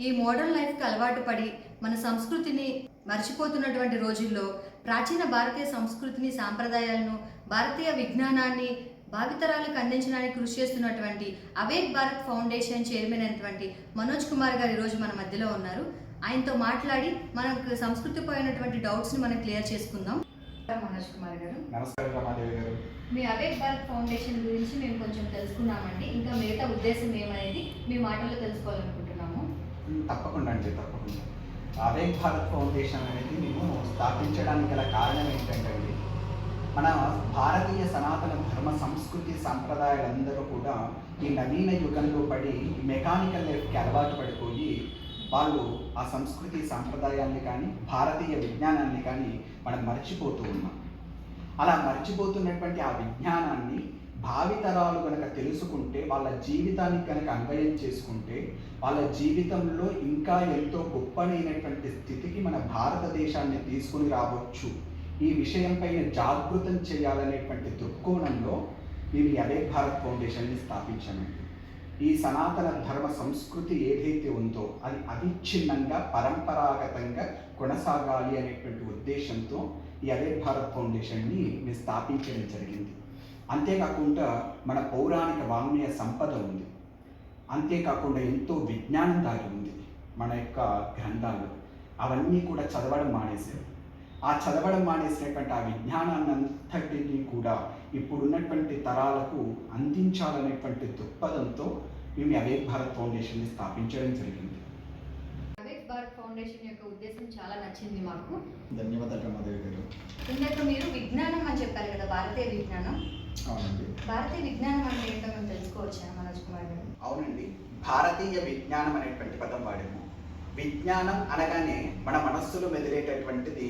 ఈ మోడర్న్ లైఫ్కి అలవాటు పడి మన సంస్కృతిని మర్చిపోతున్నటువంటి రోజుల్లో ప్రాచీన భారతీయ సంస్కృతిని సాంప్రదాయాలను భారతీయ విజ్ఞానాన్ని భావితరాలకు అందించడానికి కృషి చేస్తున్నటువంటి అవేక్ భారత్ ఫౌండేషన్ చైర్మన్ అయినటువంటి మనోజ్ కుమార్ గారు ఈరోజు మన మధ్యలో ఉన్నారు. ఆయనతో మాట్లాడి మనకు సంస్కృతిపైనటువంటి డౌట్స్ని మనం క్లియర్ చేసుకుందాం. మనోజ్ కుమార్ గారు, నమస్కారం రమాదేవి గారు. మీ అవేక్ భారత్ ఫౌండేషన్ గురించి మేము కొంచెం తెలుసుకున్నామండి. ఇంకా మిగతా ఉద్దేశం ఏమనేది మీ మాటల్లో తెలుసుకోవాలనుకుంటున్నాము. తప్పకుండా అండి, తప్పకుండా. అవేక్ భారత్ ఫౌండేషన్ అనేది మేము స్థాపించడానికి గల కారణం ఏంటంటే అండి, మన భారతీయ సనాతన ధర్మ సంస్కృతి సంప్రదాయాలందరూ కూడా ఈ నవీన యుగంలో పడి మెకానికల్ లైఫ్కి అలవాటు పడిపోయి వాళ్ళు ఆ సంస్కృతి సాంప్రదాయాన్ని కానీ భారతీయ విజ్ఞానాన్ని కానీ మనం మర్చిపోతూ ఉన్నాం. అలా మర్చిపోతున్నటువంటి ఆ విజ్ఞానాన్ని భావితరాలు కనుక తెలుసుకుంటే, వాళ్ళ జీవితానికి కనుక అన్వయం చేసుకుంటే, వాళ్ళ జీవితంలో ఇంకా ఎంతో గొప్పనైనటువంటి స్థితికి మన భారతదేశాన్ని తీసుకుని రావచ్చు. ఈ విషయంపైన జాగృతం చేయాలనేటువంటి దృక్కోణంలో మేము ఈ అవేక్ భారత్ ఫౌండేషన్ని స్థాపించామండి. ఈ సనాతన ధర్మ సంస్కృతి ఏదైతే ఉందో అది అవిచ్ఛిన్నంగా పరంపరాగతంగా కొనసాగాలి అనేటువంటి ఉద్దేశంతో ఈ అవేక్ భారత్ ఫౌండేషన్ని మేము స్థాపించడం జరిగింది. అంతేకాకుండా మన పౌరాణిక వాంగ్మయ సంపద ఉంది, అంతేకాకుండా ఎంతో విజ్ఞానం దాగి ఉంది మన యొక్క గ్రంథాల్లో. అవన్నీ కూడా చదవడం మానేశారు. ఆ చదవడం మానేసినటువంటి ఆ విజ్ఞానాన్ని అంతటినీ కూడా ఇప్పుడున్నటువంటి తరాలకు అందించాలనేటువంటి దృక్పథంతో మేము అవేక్ భారత్ ఫౌండేషన్ని స్థాపించడం జరిగింది. అవేక్ భారత్ ఫౌండేషన్ యొక్క ఉద్దేశం చాలా నచ్చింది మాకు. ధన్యవాదాలు రమాదేవి గారు. ఇందాక మీరు విజ్ఞానం అని చెప్పారు కదా, భారతీయ విజ్ఞానం. అవునండి. భారతీయ విజ్ఞానం అంటే ఏంటో మేము తెలుసుకోవచ్చా మనోజ్ కుమార్ గారు? అవునండి, భారతీయ విజ్ఞానం అనేటువంటి పదం వాడాము. విజ్ఞానం అనగానే మన మనస్సులో మెదిలేటటువంటిది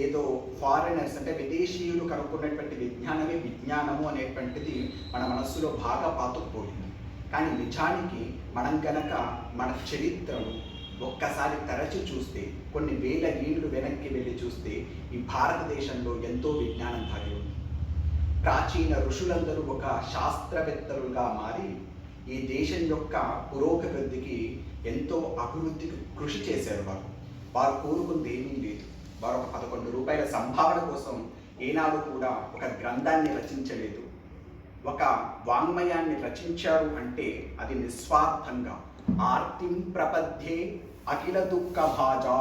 ఏదో ఫారినర్స్ అంటే విదేశీయులు కనుక్కున్నటువంటి విజ్ఞానమే విజ్ఞానము అనేటువంటిది మన మనస్సులో బాగా పాతుకుపోయింది. కానీ నిజానికి మనం కనుక మన చరిత్రను ఒక్కసారి తరచి చూస్తే, కొన్ని వేల ఏళ్ళు వెనక్కి వెళ్ళి చూస్తే ఈ భారతదేశంలో ఎంతో విజ్ఞానం దాగి ఉంది. ప్రాచీన ఋషులందరూ ఒక శాస్త్రవేత్తలుగా మారి ఈ దేశం యొక్క పురోగతికి ఎంతో అభివృద్ధికి కృషి చేశారు. వారు కోరుకుంది ఏమీ లేదు. వారు ఒక 11 రూపాయల సంభావన కోసం ఏనాడు కూడా ఒక గ్రంథాన్ని రచించలేదు. ఒక వాంగ్మయాన్ని రచించారు అంటే అది నిస్వార్థంగా ఆర్తిం ప్రపద్యే అఖిల దుఃఖ భాజా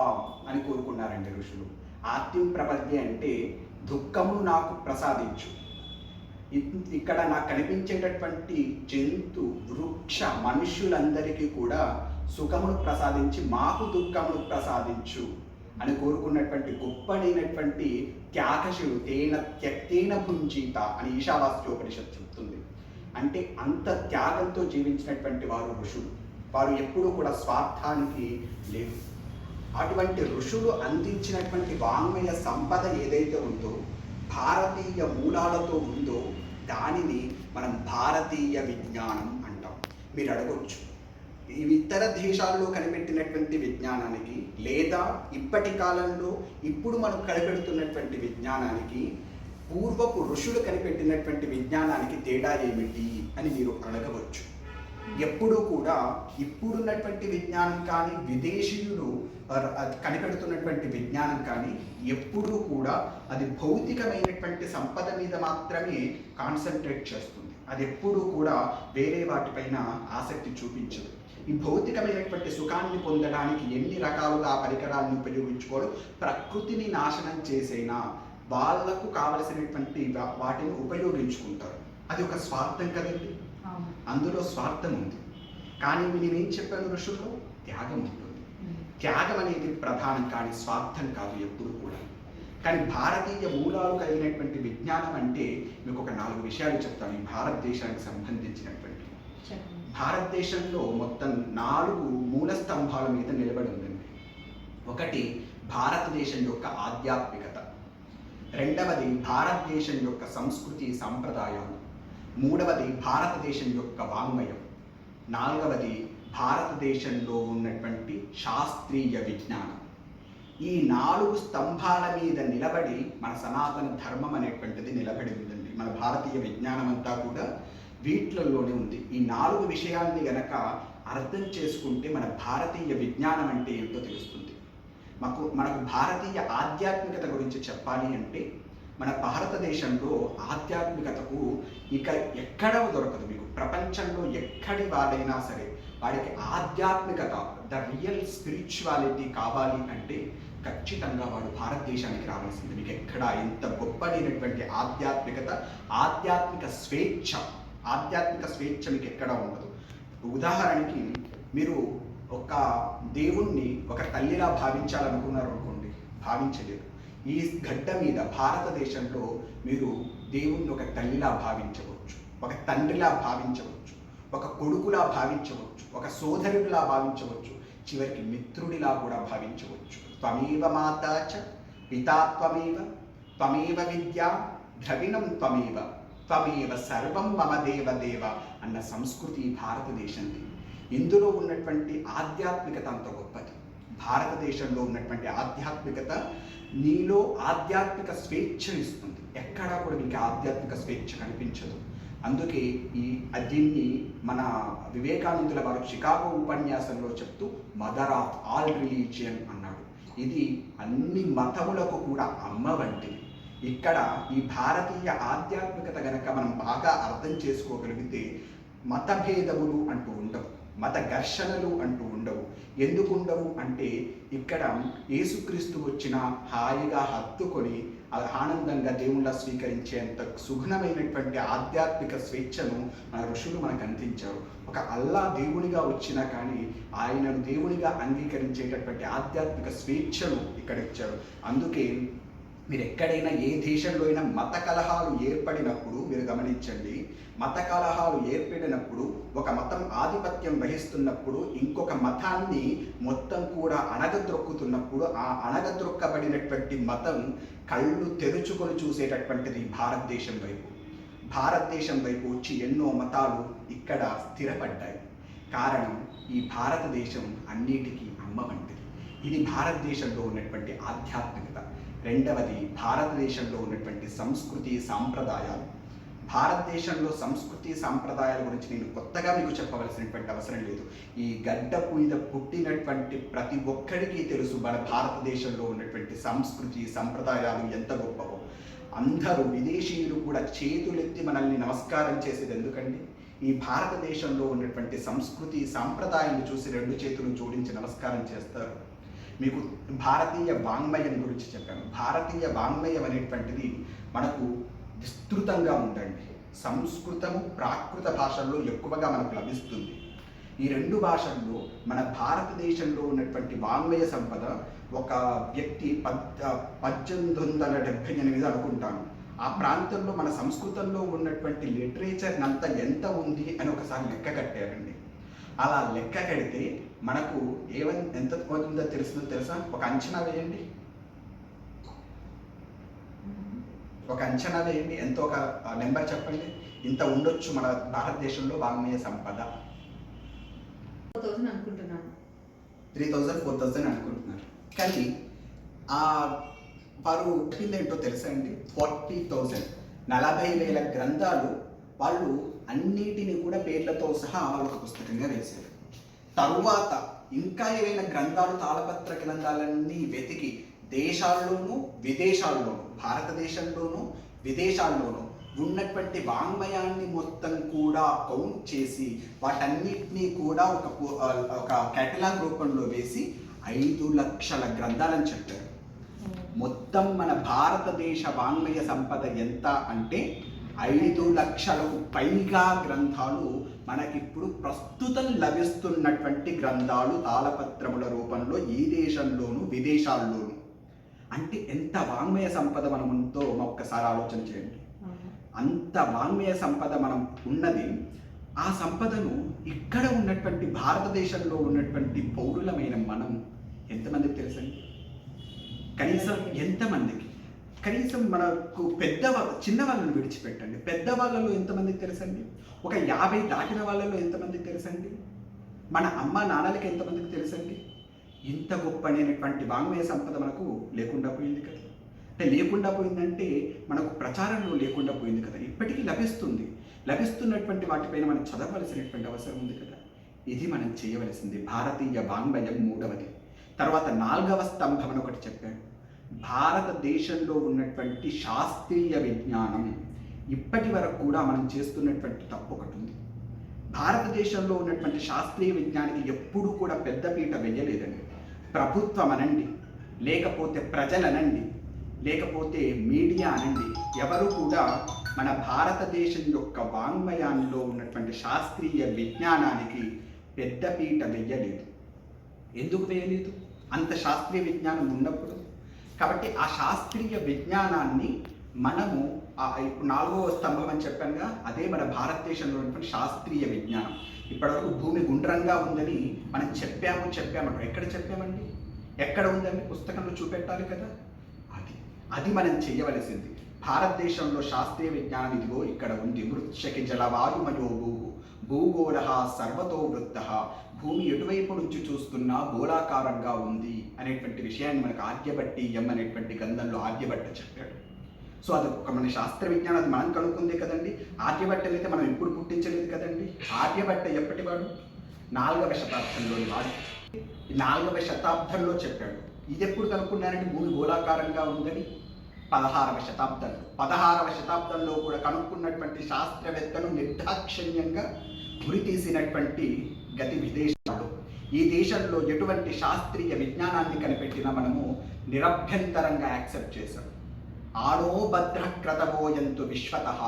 అని కోరుకున్నారండి ఋషులు. ఆర్తిం ప్రపద్యే అంటే దుఃఖము నాకు ప్రసాదించు, ఇక్కడ నాకు కనిపించేటటువంటి జంతు వృక్ష మనుష్యులందరికీ కూడా సుఖమును ప్రసాదించి మాకు దుఃఖమును ప్రసాదించు అని కోరుకున్నటువంటి గొప్పనైనటువంటి త్యాగశివుడు. త్యక్తేన భుంజీత అని ఈశావాస్యోపనిషత్తు చెప్తుంది. అంటే అంత త్యాగంతో జీవించినటువంటి వారు ఋషులు. వారు ఎప్పుడూ కూడా స్వార్థానికి లేరు. అటువంటి ఋషులు అందించినటువంటి వాంగ్మయ సంపద ఏదైతే ఉందో, భారతీయ మూలాలతో ఉందో, దానిని మనం భారతీయ విజ్ఞానం అంటాం. మీరు అడగొచ్చు, ఇతర దేశాల్లో కనిపెట్టినటువంటి విజ్ఞానానికి లేదా ఇప్పటి కాలంలో ఇప్పుడు మనం కనిపెడుతున్నటువంటి విజ్ఞానానికి పూర్వపు ఋషులు కనిపెట్టినటువంటి విజ్ఞానానికి తేడా ఏమిటి అని మీరు అడగవచ్చు. ఎప్పుడూ కూడా ఇప్పుడున్నటువంటి విజ్ఞానం కానీ విదేశీయులు కనిపెడుతున్నటువంటి విజ్ఞానం కానీ ఎప్పుడూ కూడా అది భౌతికమైనటువంటి సంపద మీద మాత్రమే కాన్సన్ట్రేట్ చేస్తుంది. అది ఎప్పుడూ కూడా వేరే వాటిపైన ఆసక్తి చూపించదు. ఈ భౌతికమైనటువంటి సుఖాన్ని పొందడానికి ఎన్ని రకాలుగా పరికరాలను ఉపయోగించుకోవడం, ప్రకృతిని నాశనం చేసైనా వాళ్లకు కావలసినటువంటి వాటిని ఉపయోగించుకుంటారు. అది ఒక స్వార్థం కదండి, అందులో స్వార్థం ఉంది. కానీ నేనేం చెప్పాను, ఋషుల్లో త్యాగం ఉంటుంది. త్యాగం అనేది ప్రధానం, కానీ స్వార్థం కాదు ఎప్పుడు కూడా. కానీ భారతీయ మూలాలు కలిగినటువంటి విజ్ఞానం అంటే మీకు ఒక 4 విషయాలు చెప్తాను ఈ భారతదేశానికి సంబంధించినటువంటి. భారతదేశంలో మొత్తం 4 మూల స్తంభాల మీద నిలబడి ఉందండి. ఒకటి భారతదేశం యొక్క ఆధ్యాత్మికత, రెండవది భారతదేశం యొక్క సంస్కృతి సంప్రదాయాలు, మూడవది భారతదేశం యొక్క వాంగ్మయం, నాలుగవది భారతదేశంలో ఉన్నటువంటి శాస్త్రీయ విజ్ఞానం. ఈ 4 స్తంభాల మీద నిలబడి మన సనాతన ధర్మం అనేటువంటిది నిలబడి ఉందండి. మన భారతీయ విజ్ఞానం అంతా కూడా వీటిలలోనే ఉంది. ఈ 4 విషయాల్ని గనక అర్థం చేసుకుంటే మన భారతీయ విజ్ఞానం అంటే ఏంటో తెలుస్తుంది. మనకు భారతీయ ఆధ్యాత్మికత గురించి చెప్పాలి అంటే మన భారతదేశంలో ఆధ్యాత్మికతకు ఇక ఎక్కడ దొరకదు. మీకు ప్రపంచంలో ఎక్కడి వాడైనా సరే వాడికి ఆధ్యాత్మికత, ద రియల్ స్పిరిచువాలిటీ కావాలి అంటే ఖచ్చితంగా వాడు భారతదేశానికి రావాల్సింది. మీకు ఎక్కడ ఎంత గొప్పదైనటువంటి ఆధ్యాత్మికత, ఆధ్యాత్మిక స్వేచ్ఛ మీకు ఎక్కడ ఉండదు. ఉదాహరణకి మీరు ఒక దేవుణ్ణి ఒక తల్లిలా భావించాలనుకున్నారు అనుకోండి, భావించలేరు. ఈ గడ్డ మీద భారతదేశంలో మీరు దేవుణ్ణి ఒక తల్లిలా భావించవచ్చు, ఒక తండ్రిలా భావించవచ్చు, ఒక కొడుకులా భావించవచ్చు, ఒక సోదరుడిలా భావించవచ్చు, చివరికి మిత్రుడిలా కూడా భావించవచ్చు. త్వమేవ మాతా చ పితా త్వమేవ విద్యా ద్రవిణం త్వమేవ సర్వం మమ దేవ అన్న సంస్కృతి భారతదేశంది. ఇందులో ఉన్నటువంటి ఆధ్యాత్మికత అంత గొప్పది. భారతదేశంలో ఉన్నటువంటి ఆధ్యాత్మికత నీలో ఆధ్యాత్మిక స్వేచ్ఛనిస్తుంది. ఎక్కడా కూడా మీకు ఆధ్యాత్మిక స్వేచ్ఛ కనిపించదు. అందుకే దీన్ని మన వివేకానందుల వారు చికాగో ఉపన్యాసంలో చెప్తూ మదర్ ఆఫ్ ఆల్ రిలీజియన్ అన్నాడు. ఇది అన్ని మతములకు కూడా అమ్మ వంటిది. ఇక్కడ ఈ భారతీయ ఆధ్యాత్మికత గనక మనం బాగా అర్థం చేసుకోగలిగితే మతభేదములు అంటూ ఉండవు, మత ఘర్షణలు అంటూ ఉండవు. ఎందుకు ఉండవు అంటే ఇక్కడ యేసుక్రీస్తు వచ్చిన హాయిగా హత్తుకొని ఆనందంగా దేవుళ్ళ స్వీకరించేంత సుగుణమైనటువంటి ఆధ్యాత్మిక స్వేచ్ఛను మన ఋషులు మనకు అందించారు. ఒక అల్లా దేవునిగా వచ్చినా కానీ ఆయనను దేవునిగా అంగీకరించేటటువంటి ఆధ్యాత్మిక స్వేచ్ఛను ఇక్కడ ఇచ్చారు. అందుకే మీరు ఎక్కడైనా ఏ దేశంలో అయినా మత కలహాలు ఏర్పడినప్పుడు మీరు గమనించండి, మత కలహాలు ఏర్పడినప్పుడు ఒక మతం ఆధిపత్యం వహిస్తున్నప్పుడు ఇంకొక మతాన్ని మొత్తం కూడా అణగద్రొక్కుతున్నప్పుడు ఆ అణగద్రొక్కబడినటువంటి మతం కళ్ళు తెరుచుకొని చూసేటటువంటిది భారతదేశం వైపు వచ్చి ఎన్నో మతాలు ఇక్కడ స్థిరపడ్డాయి. కారణం ఈ భారతదేశం అన్నిటికీ అమ్మ వంటిది. ఇది భారతదేశంలో ఉన్నటువంటి ఆధ్యాత్మికత. రెండవది భారతదేశంలో ఉన్నటువంటి సంస్కృతి సాంప్రదాయాలు. భారతదేశంలో సంస్కృతి సాంప్రదాయాల గురించి నేను కొత్తగా మీకు చెప్పవలసినటువంటి అవసరం లేదు. ఈ గడ్డ మీద పుట్టినటువంటి ప్రతి ఒక్కరికి తెలుసు మన భారతదేశంలో ఉన్నటువంటి సంస్కృతి సంప్రదాయాలు ఎంత గొప్పవో. అందరూ విదేశీయులు కూడా చేతులెత్తి మనల్ని నమస్కారం చేసేది ఎందుకండి? ఈ భారతదేశంలో ఉన్నటువంటి సంస్కృతి సాంప్రదాయాన్ని చూసి 2 చేతులు జోడించి నమస్కారం చేస్తారు. మీకు భారతీయ వాంగ్మయం గురించి చెప్పాను. భారతీయ వాంగ్మయం అనేటువంటిది మనకు విస్తృతంగా ఉందండి. సంస్కృతము ప్రాకృత భాషల్లో ఎక్కువగా మనకు లభిస్తుంది. ఈ 2 భాషల్లో మన భారతదేశంలో ఉన్నటువంటి వాంగ్మయ సంపద ఒక వ్యక్తి 1878 అనుకుంటాను ఆ ప్రాంతంలో మన సంస్కృతంలో ఉన్నటువంటి లిటరేచర్ అంతా ఎంత ఉంది అని ఒకసారి లెక్క కట్టారండి. అలా లెక్క కడితే మనకు ఎంత అవుతుందో తెలుసా? ఒక అంచనా వేయండి, ఎంతో ఒక నెంబర్ చెప్పండి. ఇంత ఉండొచ్చు మన భారతదేశంలో వాంగ్మయ సంపద. 4000 అనుకుంటున్నాను. 3000, 4000 అనుకుంటున్నారు. కానీ వారు చెప్పింది ఏంటో తెలుసా అండి? 40,000, 40,000 గ్రంథాలు వాళ్ళు అన్నిటిని కూడా పేర్లతో సహా ఒక పుస్తకంగా వేశారు. తరువాత ఇంకా ఏవైనా గ్రంథాలు, తాళపత్ర గ్రంథాలన్నీ వెతికి దేశాల్లోనూ విదేశాల్లోనూ, భారతదేశంలోనూ విదేశాల్లోనూ ఉన్నటువంటి వాంగ్మయాన్ని మొత్తం కూడా కౌంట్ చేసి వాటన్నిటినీ కూడా ఒక కేటలాగ్ రూపంలో వేసి 5 లక్షల గ్రంథాలని చెప్పారు. మొత్తం మన భారతదేశ వాంగ్మయ సంపద ఎంత అంటే 5 లక్షలకు పైగా గ్రంథాలు మనకిప్పుడు ప్రస్తుతం లభిస్తున్నటువంటి గ్రంథాలు తాళపత్రముల రూపంలో ఈ దేశంలోనూ విదేశాల్లోనూ. అంటే ఎంత వాంగ్మయ సంపద మనం ఉందో ఒక్కసారి ఆలోచన చేయండి. అంత వాంగ్మయ సంపద మనం ఉన్నది. ఆ సంపదను ఇక్కడ ఉన్నటువంటి భారతదేశంలో ఉన్నటువంటి పౌరులమైన మనం ఎంతమందికి తెలుసండి? కనీసం ఎంతమందికి? కనీసం మనకు చిన్న వాళ్ళని విడిచిపెట్టండి, పెద్దవాళ్ళలో ఎంతమందికి తెలుసండి? ఒక 50 దాటిన వాళ్ళలో ఎంతమందికి తెలుసండి? మన అమ్మ నాన్నలకి ఎంతమందికి తెలుసండి? ఇంత గొప్ప అనేటువంటి వాంగ్మయ సంపద మనకు లేకుండా పోయింది కదా. అంటే లేకుండా పోయిందంటే మనకు ప్రచారంలో లేకుండా పోయింది కదా. ఇప్పటికీ లభిస్తుంది. లభిస్తున్నటువంటి వాటిపైన మనం చదవలసినటువంటి అవసరం ఉంది కదా. ఇది మనం చేయవలసింది. భారతీయ వాంగ్మయం మూడవది. తర్వాత 4వ స్తంభం అని ఒకటి చెప్పాడు. భారతదేశంలో ఉన్నటువంటి శాస్త్రీయ విజ్ఞానం. ఇప్పటి వరకు కూడా మనం చేస్తున్నటువంటి తప్పు ఒకటి ఉంది. భారతదేశంలో ఉన్నటువంటి శాస్త్రీయ విజ్ఞానికి ఎప్పుడూ కూడా పెద్దపీట వెయ్యలేదండి. ప్రభుత్వం అనండి, లేకపోతే ప్రజలనండి, లేకపోతే మీడియా అనండి, ఎవరు కూడా మన భారతదేశం యొక్క వాంగ్మయంలో ఉన్నటువంటి శాస్త్రీయ విజ్ఞానానికి పెద్దపీట వెయ్యలేదు. ఎందుకు వేయలేదు? అంత శాస్త్రీయ విజ్ఞానం ఉన్నప్పుడు. కాబట్టి ఆ శాస్త్రీయ విజ్ఞానాన్ని మనము ఇప్పుడు 4వ స్తంభం అని చెప్పానుగా, అదే మన భారతదేశంలో ఉన్నటువంటి శాస్త్రీయ విజ్ఞానం. ఇప్పటివరకు భూమి గుండ్రంగా ఉందని మనం చెప్పామంటారు. ఎక్కడ చెప్పామండి? ఎక్కడ ఉందండి? పుస్తకంలో చూపెట్టాలి కదా. అది మనం చేయవలసింది. భారతదేశంలో శాస్త్రీయ విజ్ఞానం ఇదిగో ఇక్కడ ఉంది. మృత్యకి జలవాయుమయో భూగోళ సర్వతో వృత్త. భూమి ఎటువైపు నుంచి చూస్తున్నా గోళాకారంగా ఉంది అనేటువంటి విషయాన్ని మనకు ఆర్యభట్టీయం అనేటువంటి గ్రంథంలో ఆర్యభట్ట చెప్పాడు. సో అది ఒక మన శాస్త్ర విజ్ఞానం, అది మనం కనుక్కుందే కదండి. ఆర్యభట్టని అయితే మనం ఎప్పుడు పుట్టించలేదు కదండి. ఆర్యభట్ట ఎప్పటివాడు? 4వ శతాబ్దంలోని వాడు. 4వ శతాబ్దంలో చెప్పాడు. ఇది ఎప్పుడు కనుక్కున్నారంటే భూమి గోళాకారంగా ఉందని 16వ శతాబ్దంలో. 16వ శతాబ్దంలో కూడా కనుక్కున్నటువంటి శాస్త్రవేత్తలు నిర్దాక్షిణ్యంగా గురి తీసినటువంటి గతి విదేశాలు. ఈ దేశంలో ఎటువంటి శాస్త్రీయ విజ్ఞానాన్ని కనిపెట్టినా మనము నిరభ్యంతరంగా యాక్సెప్ట్ చేశాం. ఆనో భద్రక్రతమోయంతు విశ్వతః.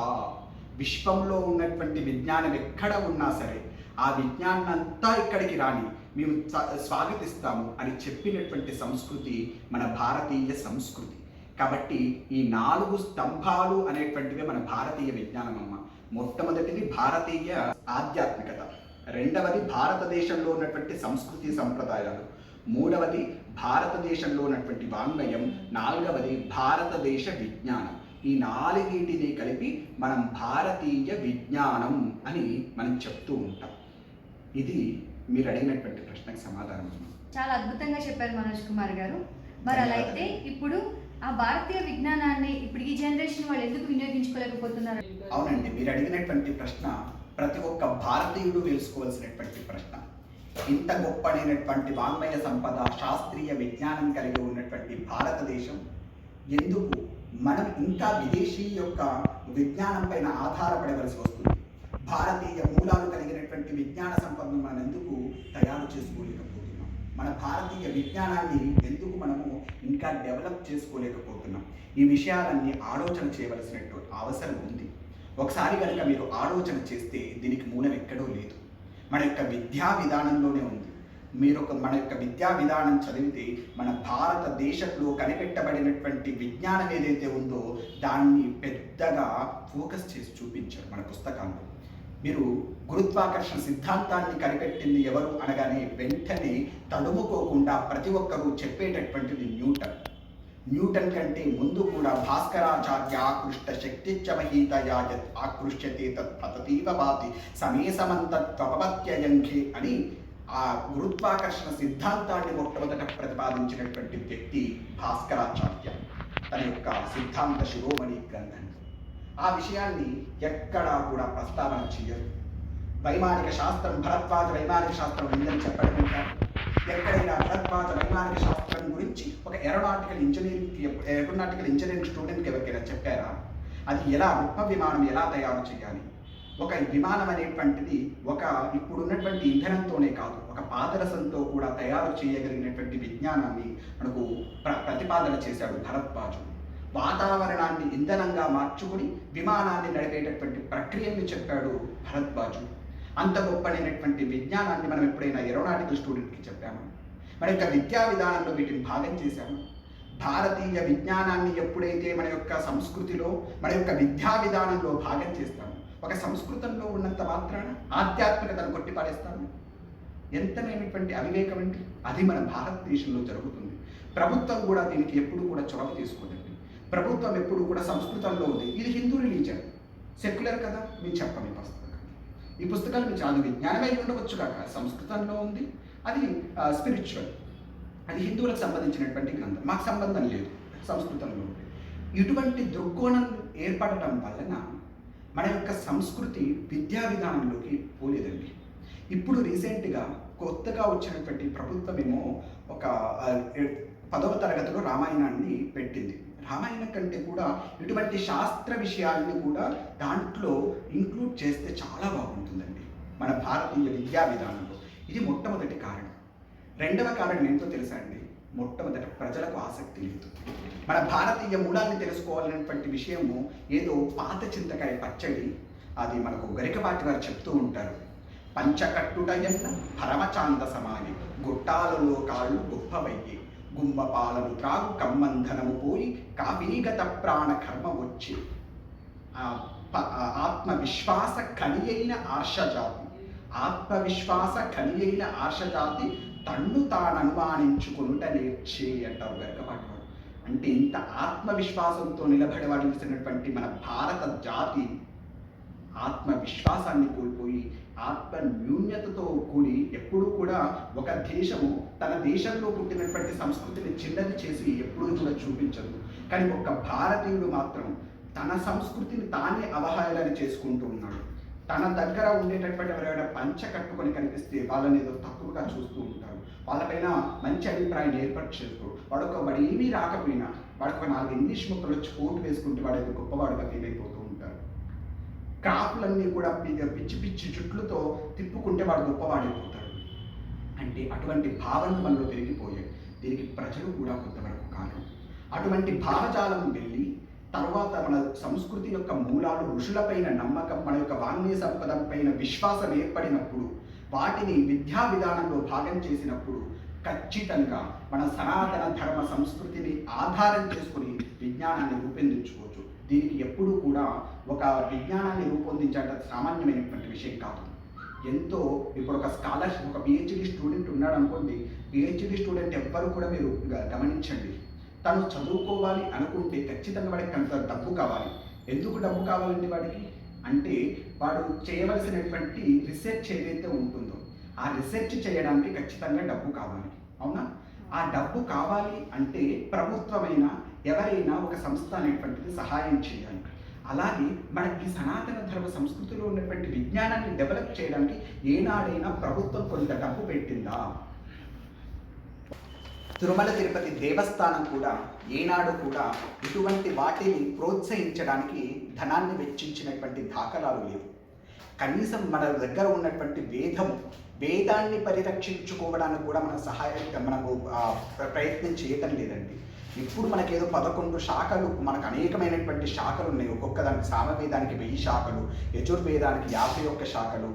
విశ్వంలో ఉన్నటువంటి విజ్ఞానం ఎక్కడ ఉన్నా సరే ఆ విజ్ఞానంతా ఇక్కడికి రాని మేము స్వాగతిస్తాము అని చెప్పినటువంటి సంస్కృతి మన భారతీయ సంస్కృతి. కాబట్టి ఈ 4 స్తంభాలు అనేటువంటివి మన భారతీయ విజ్ఞానం అమ్మ. మొట్టమొదటిది భారతీయ ఆధ్యాత్మికత, రెండవది భారతదేశంలో ఉన్నటువంటి సంస్కృతి సంప్రదాయాలు, మూడవది భారతదేశంలో ఉన్నటువంటి వాంగ్మయం, 4వది భారతదేశ విజ్ఞానం. ఈ 4టిని కలిపి మనం భారతీయ విజ్ఞానం అని మనం చెప్తూ ఉంటాం. ఇది మీరు అడిగినటువంటి ప్రశ్నకు సమాధానం. చాలా అద్భుతంగా చెప్పారు మనోజ్ కుమార్ గారు. మరి అలా అయితే ఇప్పుడు ఆ భారతీయ విజ్ఞానాన్ని ఇప్పుడు ఈ జనరేషన్ వాళ్ళు ఎందుకు వినియోగించుకోలేకపోతున్నారు? అవునండి, మీరు అడిగినటువంటి ప్రశ్న ప్రతి ఒక్క భారతీయుడు తెలుసుకోవాల్సినటువంటి ప్రశ్న. ఇంత గొప్పనైనటువంటి వాంగ్మయ సంపద, శాస్త్రీయ విజ్ఞానం కలిగి ఉన్నటువంటి భారతదేశం ఎందుకు మనం ఇంకా విదేశీ యొక్క విజ్ఞానం పైన ఆధారపడవలసి వస్తుంది? భారతీయ మూలాలు కలిగినటువంటి విజ్ఞాన సంపదను మనం ఎందుకు తయారు చేసుకోలేకపోతున్నాం? మన భారతీయ విజ్ఞానాన్ని ఎందుకు మనము ఇంకా డెవలప్ చేసుకోలేకపోతున్నాం? ఈ విషయాలన్నీ ఆలోచన చేయవలసినటువంటి అవసరం ఉంది. ఒకసారి కనుక మీరు ఆలోచన చేస్తే దీనికి మూలం ఎక్కడో లేదు, మన యొక్క విద్యా విధానంలోనే ఉంది. మన యొక్క విద్యా విధానం చదివితే మన భారతదేశంలో కనిపెట్టబడినటువంటి విజ్ఞానం ఏదైతే ఉందో దాన్ని పెద్దగా ఫోకస్ చేసి చూపించారు మన పుస్తకాల్లో. మీరు గురుత్వాకర్షణ సిద్ధాంతాన్ని కనిపెట్టింది ఎవరు అనగానే వెంటనే తడుముకోకుండా ప్రతి ఒక్కరూ చెప్పేటటువంటిది న్యూటన్. న్యూటన్ కంటే ముందు కూడా భాస్కరాచార్య ఆకృష్ట శక్తిచ్చమహీతయా యత్ ఆకృష్యతే తత్ పతతీవ భాతి సమేసమంతత్వపత్యయంఖే అని ఆ గురుత్వాకర్షణ సిద్ధాంతాన్ని మొట్టమొదట ప్రతిపాదించినటువంటి వ్యక్తి భాస్కరాచార్య తన యొక్క సిద్ధాంత శిరోమణి గ్రంథం. ఆ విషయాన్ని ఎక్కడా కూడా ప్రస్తావన చేయరు. వైమానిక శాస్త్రం, భరద్వాజ వైమానిక శాస్త్రం ఉందని చెప్పడం కాదు. ఎక్కడైనా భరద్వాజ వైమానిక శాస్త్రం గురించి ఒక ఏరోనాటికల్ ఇంజనీరింగ్ స్టూడెంట్కి ఎవరికైనా చెప్పారా? అది ఎలా, గొప్ప విమానం ఎలా తయారు చేయాలి, ఒక విమానం అనేటువంటిది ఇప్పుడున్నటువంటి ఇంధనంతోనే కాదు, ఒక పాదరసంతో కూడా తయారు చేయగలిగినటువంటి విజ్ఞానాన్ని మనకు ప్రతిపాదన చేశాడు భరద్వాజుడు. వాతావరణాన్ని ఇంధనంగా మార్చుకుని విమానాన్ని నడిపేటటువంటి ప్రక్రియని చెప్పాడు భరద్వాజుడు. అంత గొప్పనైనటువంటి విజ్ఞానాన్ని మనం ఎప్పుడైనా ఏరోనాటికల్ స్టూడెంట్కి చెప్పాము? మన యొక్క విద్యా విధానంలో వీటిని భాగం చేశాము. భారతీయ విజ్ఞానాన్ని ఎప్పుడైతే మన యొక్క సంస్కృతిలో, మన యొక్క విద్యా విధానంలో భాగం చేస్తాము, ఒక సంస్కృతంలో ఉన్నంత మాత్రాన ఆధ్యాత్మికతను కొట్టిపారేస్తాము. ఎంతనైనటువంటి అవివేకం అంటే అది మన భారతదేశంలో జరుగుతుంది. ప్రభుత్వం కూడా దీనికి ఎప్పుడు కూడా చొరవ తీసుకోలేదు. ప్రభుత్వం ఎప్పుడు కూడా సంస్కృతంలో ఉంది. ఇది హిందూ రిలీజన్, సెక్యులర్ కదా, మేము చెప్పం. ఈ పుస్తకాలు మీరు చాలా విజ్ఞానమై ఉండవచ్చు కాక సంస్కృతంలో ఉంది, అది స్పిరిచువల్, అది హిందువులకు సంబంధించినటువంటి గ్రంథం, మాకు సంబంధం లేదు, సంస్కృతంలో ఉంది. ఇటువంటి దృక్కోణం ఏర్పడటం వలన మన యొక్క సంస్కృతి విద్యా విధానంలోకి పోలేదండి. ఇప్పుడు రీసెంట్గా కొత్తగా వచ్చినటువంటి ప్రభుత్వమేమో ఒక 10వ తరగతిలో రామాయణాన్ని పెట్టింది. రామాయణం కంటే కూడా ఇటువంటి శాస్త్ర విషయాల్ని కూడా దాంట్లో ఇంక్లూడ్ చేస్తే చాలా బాగుంటుందండి మన భారతీయ విద్యా విధానంలో. ఇది మొట్టమొదటి కారణం. రెండవ కారణం ఏంటో తెలుసా అండి? మొట్టమొదటి ప్రజలకు ఆసక్తి లేదు. మన భారతీయ మూలాన్ని తెలుసుకోవాలనేటువంటి విషయము ఏదో పాత చింతకాయ పచ్చడి, అది మనకు గరికపాటి గారు చెప్తూ ఉంటారు. పంచకట్టుటయన్న పరమచాంద సమాని, గుట్టాలలో కాళ్ళు గొప్పవయ్యి, గుమ్మపాలను త్రాగు కమ్మంధనము పోయి, కాపీగత ప్రాణ కర్మ వచ్చి, ఆత్మవిశ్వాస కలియైన ఆర్షజాతి, ఆత్మవిశ్వాస కలియైన ఆర్షజాతి తన్ను తాను అనుమానించుకునుట నేర్చే అంటారు గరికపాటి వారు. అంటే ఇంత ఆత్మవిశ్వాసంతో నిలబడవలసినటువంటి మన భారత జాతి ఆత్మవిశ్వాసాన్ని కోల్పోయి ఆత్మ న్యూన్యతతో కూడి ఎప్పుడూ కూడా ఒక దేశము తన దేశంలో పుట్టినటువంటి సంస్కృతిని చిన్నది చేసి ఎప్పుడూ కూడా చూపించదు. కానీ ఒక భారతీయుడు మాత్రం తన సంస్కృతిని తానే అవహేళన చేసుకుంటూ ఉన్నాడు. తన దగ్గర ఉండేటటువంటి ఎవరైనా పంచ కట్టుకొని కనిపిస్తే వాళ్ళని ఏదో తక్కువగా చూస్తూ ఉంటారు. వాళ్ళపైన మంచి అభిప్రాయాన్ని ఏర్పాటు చేసుకోడు. వాడు ఏమీ రాకపోయినా వాడికి ఒక 4 ఇంగ్లీష్ ముక్కలు వచ్చి కోటు వేసుకుంటే వాడు ఏదో గొప్పవాడుగా ఫీల్ అయిపోతూ ఉంటారు. క్రాఫ్లన్నీ కూడా పిచ్చి పిచ్చి జుట్లతో తిప్పుకుంటే వాడు గొప్పవాడైపోతాడు. అంటే అటువంటి భావనలు మనలో పెరిగిపోయాయి. దీనికి ప్రజలు కూడా కొంతవరకు కారణం. అటువంటి భావజాలం వెళ్ళి తర్వాత మన సంస్కృతి యొక్క మూలాలు, ఋషులపైన నమ్మకం, మన యొక్క వాంగ్మయ సంపద పైన విశ్వాసం ఏర్పడినప్పుడు, వాటిని విద్యా విధానంలో భాగం చేసినప్పుడు ఖచ్చితంగా మన సనాతన ధర్మ సంస్కృతిని ఆధారం చేసుకుని విజ్ఞానాన్ని రూపొందించుకోవచ్చు. దీనికి ఎప్పుడూ కూడా ఒక విజ్ఞానాన్ని రూపొందించడం సామాన్యమైనటువంటి విషయం కాదు. ఎంతో ఇప్పుడు ఒక స్కాలర్షిప్, ఒక పిహెచ్డి స్టూడెంట్ ఉన్నాడు అనుకోండి. పిహెచ్డి స్టూడెంట్ ఎవ్వరు కూడా మీరు గమనించండి, తను చదువుకోవాలి అనుకుంటే ఖచ్చితంగా వాడికి కొంత డబ్బు కావాలి. ఎందుకు డబ్బు కావాలండి వాడికి? అంటే వాడు చేయవలసినటువంటి రీసెర్చ్ ఏదైతే ఉంటుందో ఆ రీసెర్చ్ చేయడానికి ఖచ్చితంగా డబ్బు కావాలి. అవునా? ఆ డబ్బు కావాలి అంటే ప్రభుత్వమైనా ఎవరైనా ఒక సంస్థ అనేటువంటిది సహాయం చేయాలి. అలాగే మనకి సనాతన ధర్మ సంస్కృతిలో ఉన్నటువంటి విజ్ఞానాన్ని డెవలప్ చేయడానికి ఏనాడైనా ప్రభుత్వం కొంత డబ్బు పెట్టిందా? తిరుమల తిరుపతి దేవస్థానం కూడా ఏనాడు కూడా ఇటువంటి వాటిని ప్రోత్సహించడానికి ధనాన్ని వెచ్చించినటువంటి దాఖలాలు లేవు. కనీసం మన దగ్గర ఉన్నటువంటి వేదాన్ని పరిరక్షించుకోవడానికి కూడా మనకు ప్రయత్నం చేయటం లేదండి. ఇప్పుడు మనకేదో 11 శాఖలు, మనకు అనేకమైనటువంటి శాఖలు ఉన్నాయి. ఒక్కొక్క దానికి సామవేదానికి 1000 శాఖలు, యజుర్వేదానికి 51 శాఖలు,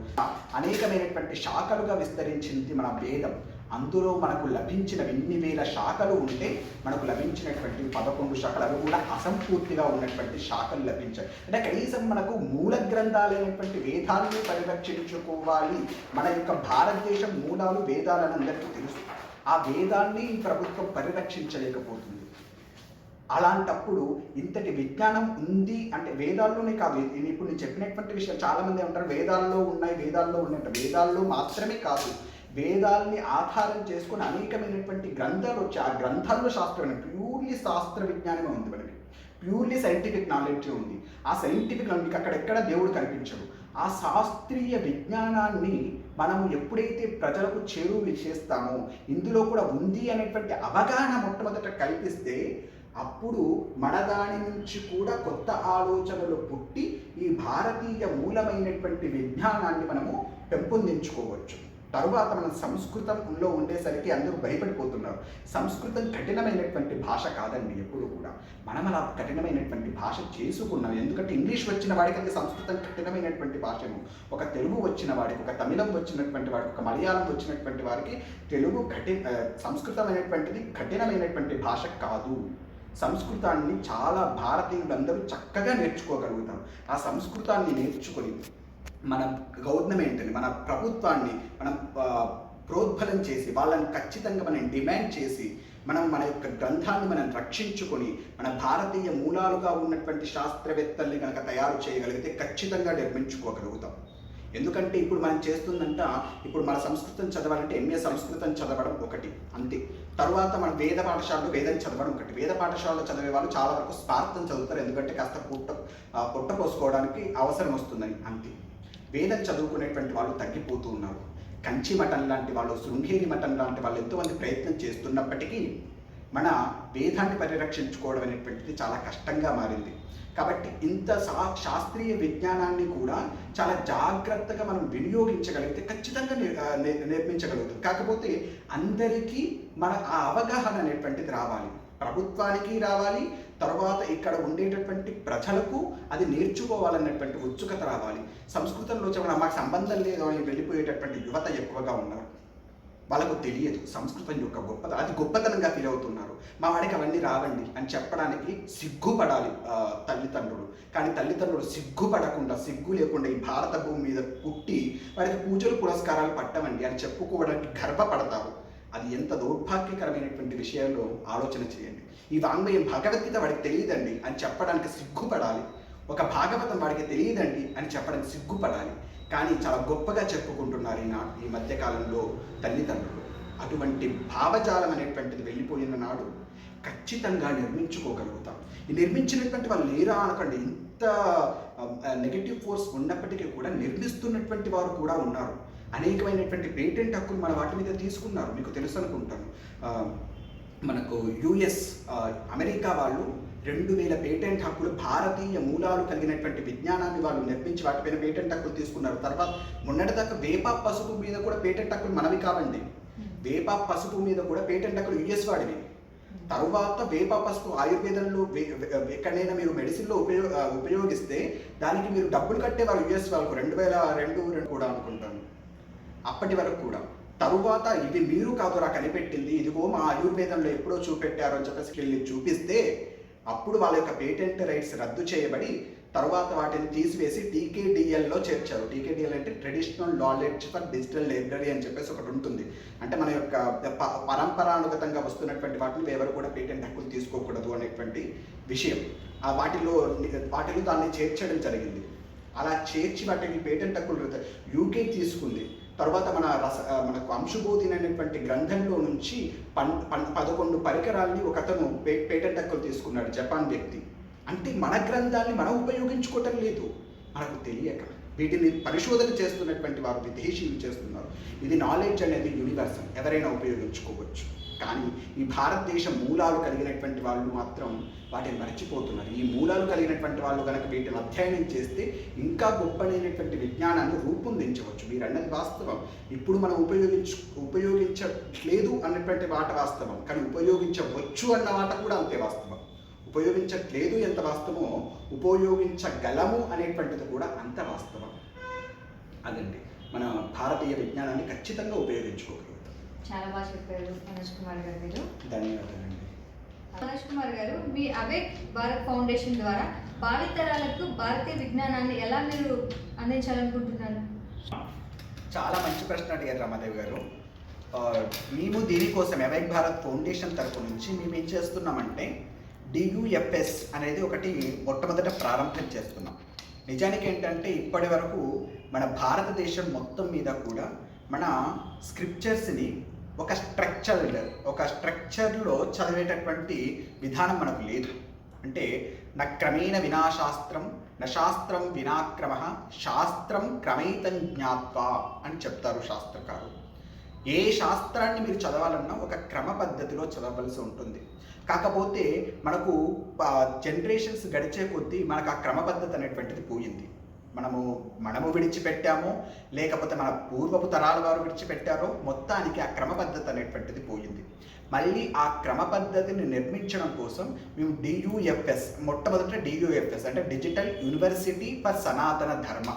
అనేకమైనటువంటి శాఖలుగా విస్తరించింది మన వేదం. అందులో మనకు లభించిన ఎన్ని వేల శాఖలు ఉంటే మనకు లభించినటువంటి 11 శాఖలు అవి కూడా అసంపూర్తిగా ఉన్నటువంటి శాఖలు లభించాయి. అంటే కనీసం మనకు మూల గ్రంథాలైనటువంటి వేదాన్ని పరిరక్షించుకోవాలి. మన యొక్క భారతదేశం మూలాలు వేదాలని అందరికీ తెలుసు. ఆ వేదాన్ని ప్రభుత్వం పరిరక్షించలేకపోతుంది. అలాంటప్పుడు ఇంతటి విజ్ఞానం ఉంది అంటే వేదాల్లోనే కాదు. ఇప్పుడు నేను చెప్పినటువంటి విషయం చాలామంది అంటారు వేదాల్లో ఉన్నాయి, వేదాల్లో ఉన్నట్టు. వేదాల్లో మాత్రమే కాదు, వేదాల్ని ఆధారం చేసుకుని అనేకమైనటువంటి గ్రంథాలు వచ్చి ఆ గ్రంథాల్లో శాస్త్రం ప్యూర్లీ శాస్త్ర విజ్ఞానమే ఉంది. మనకి ప్యూర్లీ సైంటిఫిక్ నాలెడ్జ్ ఉంది. ఆ సైంటిఫిక్ మీకు అక్కడెక్కడ దేవుడు కనిపించడు. ఆ శాస్త్రీయ విజ్ఞానాన్ని మనము ఎప్పుడైతే ప్రజలకు చేరువ చేస్తామో, ఇందులో కూడా ఉంది అనేటువంటి అవగాహన మొట్టమొదట కల్పిస్తే అప్పుడు మన దాని నుంచి కూడా కొత్త ఆలోచనలు పుట్టి ఈ భారతీయ మూలమైనటువంటి విజ్ఞానాన్ని మనము పెంపొందించుకోవచ్చు. తరువాత మనం సంస్కృతంలో ఉండేసరికి అందరూ భయపడిపోతున్నారు. సంస్కృతం కఠినమైనటువంటి భాష కాదండి. ఎప్పుడు కూడా మనం అలా కఠినమైనటువంటి భాష చేసుకున్నాం. ఎందుకంటే ఇంగ్లీష్ వచ్చిన వాడికి అది సంస్కృతం కఠినమైనటువంటి భాషను, ఒక తెలుగు వచ్చిన వాడికి, ఒక తమిళం వచ్చినటువంటి వాడికి, ఒక మలయాళం వచ్చినటువంటి వారికి సంస్కృతం అనేటువంటిది కఠినమైనటువంటి భాష కాదు. సంస్కృతాన్ని చాలా భారతీయులందరూ చక్కగా నేర్చుకోగలుగుతారు. ఆ సంస్కృతాన్ని నేర్చుకొని మన గవర్నమెంట్ని, మన ప్రభుత్వాన్ని మనం ప్రోద్బలం చేసి వాళ్ళని ఖచ్చితంగా మనం డిమాండ్ చేసి మన యొక్క గ్రంథాన్ని మనం రక్షించుకొని మన భారతీయ మూలాలుగా ఉన్నటువంటి శాస్త్రవేత్తల్ని కనుక తయారు చేయగలిగితే ఖచ్చితంగా నిర్మించుకోగలుగుతాం. ఎందుకంటే ఇప్పుడు మనం చేస్తుందంట, ఇప్పుడు మన సంస్కృతం చదవాలంటే ఎంఏ సంస్కృతం చదవడం ఒకటి అంతే. తర్వాత మన వేద పాఠశాలలో వేదం చదవడం ఒకటి. వేద పాఠశాలలో చదివే వాళ్ళు చాలా వరకు స్పార్థం చదువుతారు, ఎందుకంటే కాస్త పొట్ట పోసుకోవడానికి అవసరం వస్తుందని అంతే. వేదం చదువుకునేటువంటి వాళ్ళు తగ్గిపోతూ ఉన్నారు. కంచి మఠం లాంటి వాళ్ళు, శృంగేరి మఠం లాంటి వాళ్ళు ఎంతోమంది ప్రయత్నం చేస్తున్నప్పటికీ మన వేదాన్ని పరిరక్షించుకోవడం అనేటువంటిది చాలా కష్టంగా మారింది. కాబట్టి ఇంత శాస్త్రీయ విజ్ఞానాన్ని కూడా చాలా జాగ్రత్తగా మనం వినియోగించగలిగితే ఖచ్చితంగా నిర్మించగలుగుతాం. కాకపోతే అందరికీ మన ఆ అవగాహన అనేటువంటిది రావాలి, ప్రభుత్వానికి రావాలి, తర్వాత ఇక్కడ ఉండేటటువంటి ప్రజలకు అది నేర్చుకోవాలన్నటువంటి ఉత్సుకత రావాలి. సంస్కృతంలో చెప్పడం మాకు సంబంధం లేదు అని వెళ్ళిపోయేటటువంటి యువత ఎక్కువగా ఉన్నారు. వాళ్ళకు తెలియదు సంస్కృతం యొక్క గొప్పతనం, అది గొప్పతనంగా ఫీల్ అవుతున్నారు. మా వాడికి అవన్నీ రావండి అని చెప్పడానికి సిగ్గుపడాలి తల్లిదండ్రులు. కానీ తల్లిదండ్రులు సిగ్గుపడకుండా, సిగ్గు లేకుండా ఈ భారత భూమి మీద పుట్టి వాడికి పూజలు పురస్కారాలు పట్టవండి అని చెప్పుకోవడానికి గర్వపడతారు. అది ఎంత దౌర్భాగ్యకరమైనటువంటి విషయాల్లో ఆలోచన చేయండి. ఈ వాంగ్మయం భగవద్గీత వాడికి తెలియదండి అని చెప్పడానికి సిగ్గుపడాలి. ఒక భాగవతం వాడికి తెలియదండి అని చెప్పడానికి సిగ్గుపడాలి. కానీ చాలా గొప్పగా చెప్పుకుంటున్నారు ఈ మధ్యకాలంలో తల్లిదండ్రులు. అటువంటి భావజాలం అనేటువంటిది వెళ్ళిపోయిన నాడు ఖచ్చితంగా నిర్మించుకోగలుగుతాం. ఈ నిర్మించినటువంటి వాళ్ళు లేరా అనకండి, ఇంత నెగటివ్ ఫోర్స్ ఉన్నప్పటికీ కూడా నిర్మిస్తున్నటువంటి వారు కూడా ఉన్నారు. అనేకమైనటువంటి పేటెంట్ హక్కులు మన వాటి మీద తీసుకున్నారు, మీకు తెలుసు అనుకుంటాను. మనకు యుఎస్, అమెరికా వాళ్ళు 2000 పేటెంట్ హక్కులు, భారతీయ మూలాలు కలిగినటువంటి విజ్ఞానాన్ని వాళ్ళు నిర్మించి వాటిపైన పేటెంట్ హక్కులు తీసుకున్నారు. తర్వాత మొన్నటిదాకా వేప పసుపు మీద కూడా పేటెంట్ హక్కులు మనవి కావండి. వేప పసుపు మీద కూడా పేటెంట్ హక్కులు యుఎస్ వాడివి. తరువాత వేప పసుపు ఆయుర్వేదంలో ఎక్కడైనా మీరు మెడిసిన్లో ఉపయోగిస్తే దానికి మీరు డబ్బులు కట్టేవారు యుఎస్ వాళ్ళకు 2002 కూడా అనుకుంటాను. అప్పటి వరకు కూడా. తరువాత ఇది మీరు కాదురా కనిపెట్టింది, ఇదిగో మా ఆయుర్వేదంలో ఎప్పుడో చూపెట్టారో అని చెప్పేసి వెళ్ళి చూపిస్తే అప్పుడు వాళ్ళ యొక్క పేటెంట్ రైట్స్ రద్దు చేయబడి తర్వాత వాటిని తీసివేసి టీకేడిఎల్లో చేర్చారు. టీకేడిఎల్ అంటే traditional knowledge for digital library అని చెప్పేసి ఒకటి ఉంటుంది. అంటే మన యొక్క పరంపరానుగతంగా వస్తున్నటువంటి వాటిని ఎవరు కూడా పేటెంట్ హక్కులు తీసుకోకూడదు అనేటువంటి విషయం. వాటిలో దాన్ని చేర్చడం జరిగింది. అలా చేర్చి వాటిని పేటెంట్ హక్కులు యూకే తీసుకుంది. తర్వాత మనకు అంశుబోధిని అనేటువంటి గ్రంథంలో నుంచి 11 పరికరాల్ని ఒకతను పేటెంట్ హక్కులు తీసుకున్నాడు, జపాన్ వ్యక్తి. అంటే మన గ్రంథాన్ని మనం ఉపయోగించుకోవటం లేదు, మనకు తెలియక. వీటిని పరిశోధన చేస్తున్నటువంటి వారు విదేశీయులు చేస్తున్నారు. ఇది నాలెడ్జ్ అనేది యూనివర్సల్, ఎవరైనా ఉపయోగించుకోవచ్చు. కానీ ఈ భారతదేశ మూలాలు కలిగినటువంటి వాళ్ళు మాత్రం వాటిని మర్చిపోతున్నారు. ఈ మూలాలు కలిగినటువంటి వాళ్ళు కనుక వీటిని అధ్యయనం చేస్తే ఇంకా గొప్పనైనటువంటి విజ్ఞానాన్ని రూపొందించవచ్చు. మీరు అన్నది వాస్తవం. ఇప్పుడు మనం ఉపయోగించట్లేదు అన్నటువంటి మాట వాస్తవం, కానీ ఉపయోగించవచ్చు అన్న మాట కూడా అంతే వాస్తవం. ఉపయోగించట్లేదు ఎంత వాస్తవమో ఉపయోగించగలము అనేటువంటిది కూడా అంత వాస్తవం. అదండి మన భారతీయ విజ్ఞానాన్ని ఖచ్చితంగా ఉపయోగించుకోగలుగుతాం. చాలా బాగా చెప్పారు మనోజ్ కుమార్ గారు. మీరు ధన్యవాదాలండి. మనోజ్ కుమార్ గారు, మీ అవేక్ భారత్ ఫౌండేషన్ ద్వారా భావితరాలకు భారతీయ విజ్ఞానాన్ని ఎలా మీరు అందించాలనుకుంటున్నారు? చాలా మంచి ప్రశ్న అడిగారు రమాదేవి గారు. మేము దీనికోసం అవేక్ భారత్ ఫౌండేషన్ తరపు నుంచి మేము ఏం చేస్తున్నామంటే డియుఎఫ్ఎస్ అనేది ఒకటి మొట్టమొదట ప్రారంభం చేస్తున్నాం. నిజానికి ఏంటంటే ఇప్పటి వరకు మన భారతదేశం మొత్తం మీద కూడా మన స్క్రిప్చర్స్ని ఒక స్ట్రక్చర్లో చదివేటటువంటి విధానం మనకు లేదు. అంటే న క్రమేణ వినాశాస్త్రం న శాస్త్రం వినాక్రమ శాస్త్రం క్రమైతం జ్ఞాత్వా అని చెప్తారు శాస్త్రకారు. ఏ శాస్త్రాన్ని మీరు చదవాలన్నా ఒక క్రమ పద్ధతిలో చదవవలసి ఉంటుంది. కాకపోతే మనకు జనరేషన్స్ గడిచే కొద్దీ మనకు ఆ క్రమబద్ధత అనేటువంటిది పోయింది. మనము విడిచిపెట్టామో లేకపోతే మన పూర్వపు తరాల వారు విడిచిపెట్టారో మొత్తానికి ఆ క్రమబద్ధత అనేటువంటిది పోయింది. మళ్ళీ ఆ క్రమపద్ధతిని నిర్మించడం కోసం మేము డియుఎఫ్ఎస్, మొట్టమొదట డియుఎఫ్ఎస్ అంటే డిజిటల్ యూనివర్సిటీ ఫర్ సనాతన ధర్మ,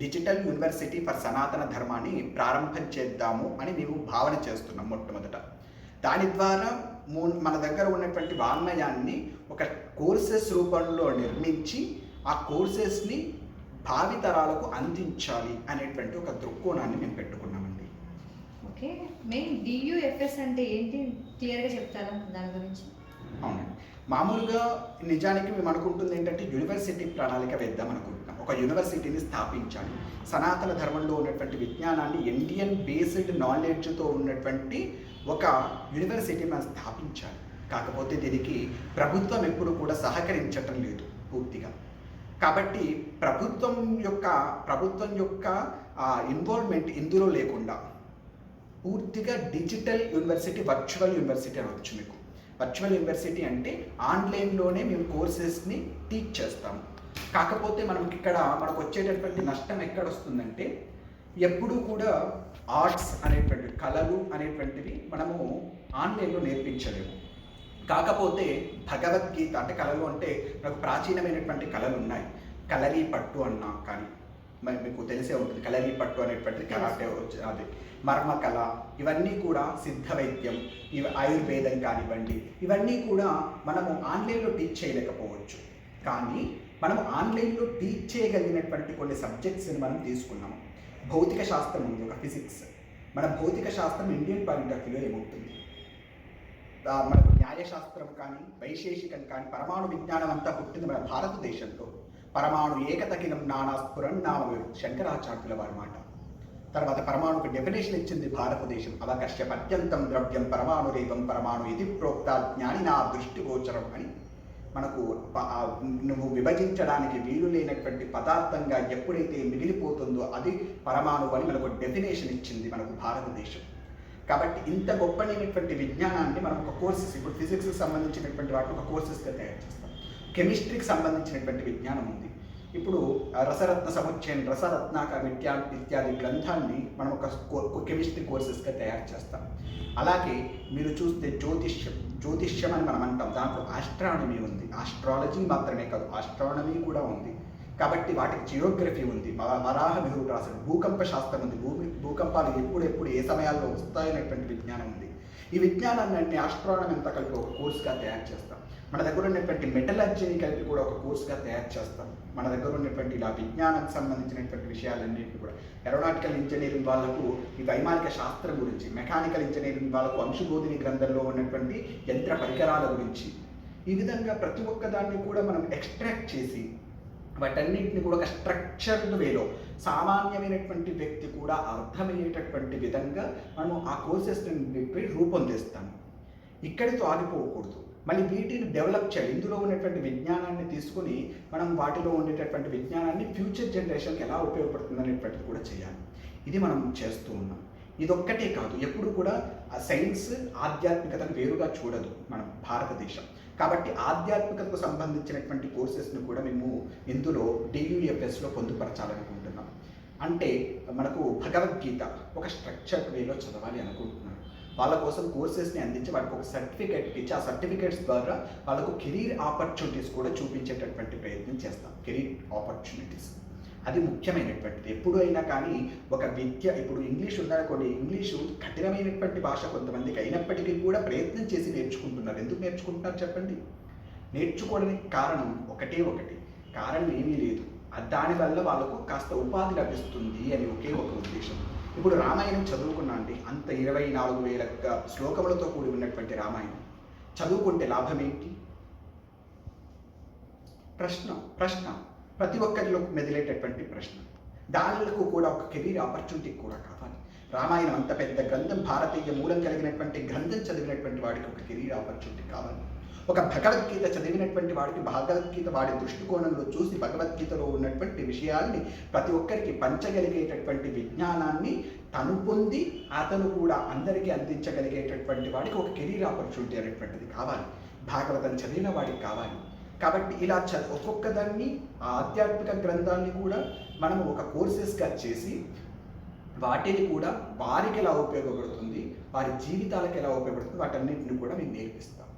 డిజిటల్ యూనివర్సిటీ ఫర్ సనాతన ధర్మాన్ని ప్రారంభం చేద్దాము అని మేము భావన చేస్తున్నాం మొట్టమొదట. దాని ద్వారా మన దగ్గర ఉన్నటువంటి వాంగ్మయాన్ని ఒక కోర్సెస్ రూపంలో నిర్మించి ఆ కోర్సెస్ని భావితరాలకు అందించాలి అనేటువంటి ఒక దృక్కోణాన్ని మేము పెట్టుకున్నామండి. ఓకే, మెయిన్ డియుఎఫ్ఎస్ అంటే ఏంటి క్లియర్గా చెప్తారా దాని గురించి? అవునండి. మామూలుగా నిజానికి మేము అనుకుంటుంది ఏంటంటే యూనివర్సిటీ ప్రణాళిక వేద్దాం అనుకుంటున్నాం. ఒక యూనివర్సిటీని స్థాపించాలి, సనాతన ధర్మంలో ఉన్నటువంటి విజ్ఞానాన్ని ఇండియన్ బేస్డ్ నాలెడ్జ్తో ఉన్నటువంటి ఒక యూనివర్సిటీని మనం స్థాపించాలి. కాకపోతే దీనికి ప్రభుత్వం ఎప్పుడు కూడా సహకరించటం లేదు పూర్తిగా. కాబట్టి ప్రభుత్వం యొక్క ఇన్వాల్వ్మెంట్ ఇందులో లేకుండా పూర్తిగా డిజిటల్ యూనివర్సిటీ, వర్చువల్ యూనివర్సిటీ అనవచ్చు. మీకు వర్చువల్ యూనివర్సిటీ అంటే ఆన్లైన్లోనే మేము కోర్సెస్ని టీచ్ చేస్తాము. కాకపోతే మనకు వచ్చేటటువంటి నష్టం ఎక్కడ వస్తుందంటే, ఎప్పుడూ కూడా ఆర్ట్స్ అనేటువంటి కళలు అనేటువంటివి మనము ఆన్లైన్లో నేర్పించలేము. కాకపోతే భగవద్గీత అంటే కళలు అంటే మనకు ప్రాచీనమైనటువంటి కళలు ఉన్నాయి. కలరీ పట్టు అన్నా కానీ మీకు తెలిసే ఉంటుంది. కలరీ పట్టు అనేటువంటిది కరాటే, అది మర్మ కళ, ఇవన్నీ కూడా సిద్ధ వైద్యం, ఇవి ఆయుర్వేదం కానివ్వండి, ఇవన్నీ కూడా మనము ఆన్లైన్లో టీచ్ చేయలేకపోవచ్చు. కానీ మనం ఆన్లైన్లో టీచ్ చేయగలిగినటువంటి కొన్ని సబ్జెక్ట్స్ని మనం తీసుకున్నాము. భౌతిక శాస్త్రం ఉంది, ఒక ఫిజిక్స్. మన భౌతిక శాస్త్రం ఇండియన్ పాయింట్ ఆఫ్ వ్యూలో ఏముంటుంది, మనకు న్యాయశాస్త్రం కానీ వైశేషికం కానీ పరమాణు విజ్ఞానం అంతా పుట్టింది మన భారతదేశంలో. పరమాణు ఏకతకినం నానా స్ఫురన్నామ శంకరాచార్యుల వారి మాట. తర్వాత పరమాణుకు డెఫినేషన్ ఇచ్చింది భారతదేశం. అవకర్ష పర్యంతం ద్రవ్యం పరమాణు రేవం పరమాణు ఇది ప్రోక్త జ్ఞానినా దృష్టిగోచరం అని. మనకు నువ్వు విభజించడానికి వీలు లేనటువంటి పదార్థంగా ఎప్పుడైతే మిగిలిపోతుందో అది పరమాణువు అని మనకు డెఫినేషన్ ఇచ్చింది మనకు భారతదేశం. కాబట్టి ఇంత గొప్పనైనటువంటి విజ్ఞానాన్ని మనం ఒక కోర్సెస్, ఇప్పుడు ఫిజిక్స్కి సంబంధించినటువంటి వాటిని ఒక కోర్సెస్గా తయారు చేస్తాం. కెమిస్ట్రీకి సంబంధించినటువంటి విజ్ఞానం ఉంది. ఇప్పుడు రసరత్న సముచ్చయం, రసరత్నాకర ఇత్యాది గ్రంథాన్ని మనం ఒక కెమిస్ట్రీ కోర్సెస్గా తయారు చేస్తాం. అలాగే మీరు చూస్తే జ్యోతిష్యం అని మనం అంటాం. దాంట్లో ఆస్ట్రానమీ ఉంది. ఆస్ట్రాలజీ మాత్రమే కాదు, ఆస్ట్రానమీ కూడా ఉంది. కాబట్టి వాటికి జియోగ్రఫీ ఉంది. వరాహ మిహుడు రాశాడు. భూకంప శాస్త్రం ఉంది. భూకంపాలు ఎప్పుడెప్పుడు ఏ సమయాల్లో వస్తాయనేటువంటి విజ్ఞానం ఉంది. ఈ విజ్ఞానాన్ని ఆస్ట్రానమీ అంతా కలిపి ఒక కోర్సుగా తయారు చేస్తాం. మన దగ్గర ఉన్నటువంటి మెటలర్జీని కలిపి కూడా ఒక కోర్సుగా తయారు చేస్తాం. మన దగ్గర ఉన్నటువంటి ఇలా విజ్ఞానానికి సంబంధించినటువంటి విషయాలన్నింటినీ కూడా ఏరోనాటికల్ ఇంజనీరింగ్ వాళ్ళకు ఈ వైమానిక శాస్త్రం గురించి, మెకానికల్ ఇంజనీరింగ్ వాళ్ళకు అంశుబోధిని గ్రంథంలో ఉన్నటువంటి యంత్ర పరికరాల గురించి, ఈ విధంగా ప్రతి ఒక్కదాన్ని కూడా మనం ఎక్స్ట్రాక్ట్ చేసి వాటన్నింటిని కూడా ఒక స్ట్రక్చర్డ్ వేలో సామాన్యమైనటువంటి వ్యక్తి కూడా అర్థమయ్యేటటువంటి విధంగా మనం ఆ కోర్సెస్ని రూపొందిస్తాము. ఇక్కడితో ఆగిపోకూడదు, మళ్ళీ వీటిని డెవలప్ చేయాలి. ఇందులో ఉన్నటువంటి విజ్ఞానాన్ని తీసుకుని మనం వాటిలో ఉండేటటువంటి విజ్ఞానాన్ని ఫ్యూచర్ జనరేషన్కి ఎలా ఉపయోగపడుతుంది అనేటువంటిది కూడా చేయాలి. ఇది మనం చేస్తూ ఉన్నాం. ఇదొక్కటే కాదు, ఎప్పుడు కూడా సైన్స్ ఆధ్యాత్మికతను వేరుగా చూడదు మన భారతదేశం. కాబట్టి ఆధ్యాత్మికతకు సంబంధించినటువంటి కోర్సెస్ను కూడా మేము ఇందులో DUFSలో పొందుపరచాలనుకుంటున్నాం. అంటే మనకు భగవద్గీత ఒక స్ట్రక్చర్డ్ వేలో చదవాలి అనుకుంటున్నాం. వాళ్ళ కోసం కోర్సెస్ని అందించి వాళ్ళకి ఒక సర్టిఫికేట్ ఇచ్చి ఆ సర్టిఫికేట్స్ ద్వారా వాళ్ళకు కెరీర్ ఆపర్చునిటీస్ కూడా చూపించేటటువంటి ప్రయత్నం చేస్తాం. కెరీర్ ఆపర్చునిటీస్ అది ముఖ్యమైనటువంటిది. ఎప్పుడు అయినా కానీ ఒక విద్య, ఇప్పుడు ఇంగ్లీష్ ఉందనుకోండి, ఇంగ్లీషు కఠినమైనటువంటి భాష కొంతమందికి అయినప్పటికీ కూడా ప్రయత్నం చేసి నేర్చుకుంటున్నారు. ఎందుకు నేర్చుకుంటున్నారు చెప్పండి? నేర్చుకోవడానికి కారణం ఒకటి, కారణం ఏమీ లేదు. దానివల్ల వాళ్ళకు కాస్త ఉపాధి లభిస్తుంది అని ఒకే ఒక ఉద్దేశం. ఇప్పుడు రామాయణం చదువుకున్నా అండి, అంత 24,000 శ్లోకములతో కూడి ఉన్నటువంటి రామాయణం చదువుకుంటే లాభం ఏంటి? ప్రశ్న ప్రతి ఒక్కరిలో మెదిలేటటువంటి ప్రశ్న. దానిలకు కూడా ఒక కెరీర్ ఆపర్చునిటీ కూడా కావాలి. రామాయణం అంత పెద్ద గ్రంథం, భారతీయ మూలం కలిగినటువంటి గ్రంథం చదివినటువంటి వాడికి ఒక కెరీర్ ఆపర్చునిటీ కావాలి. ఒక భగవద్గీత చదివినటువంటి వాడికి భగవద్గీత వాడి దృష్టికోణంలో చూసి భగవద్గీతలో ఉన్నటువంటి విషయాల్ని ప్రతి ఒక్కరికి పంచగలిగేటటువంటి విజ్ఞానాన్ని తను పొంది అతను కూడా అందరికీ అందించగలిగేటటువంటి వాడికి ఒక కెరీర్ ఆపర్చునిటీ అనేటువంటిది కావాలి. భాగవతం చదివిన వాడికి కావాలి. కాబట్టి ఇలా ఒక్కొక్క దాన్ని, ఆ ఆధ్యాత్మిక గ్రంథాన్ని కూడా మనము ఒక కోర్సెస్గా చేసి వాటిని కూడా వారికి ఎలా ఉపయోగపడుతుంది, వారి జీవితాలకు ఎలా ఉపయోగపడుతుంది, వాటన్నింటిని కూడా మేము నేర్పిస్తాం.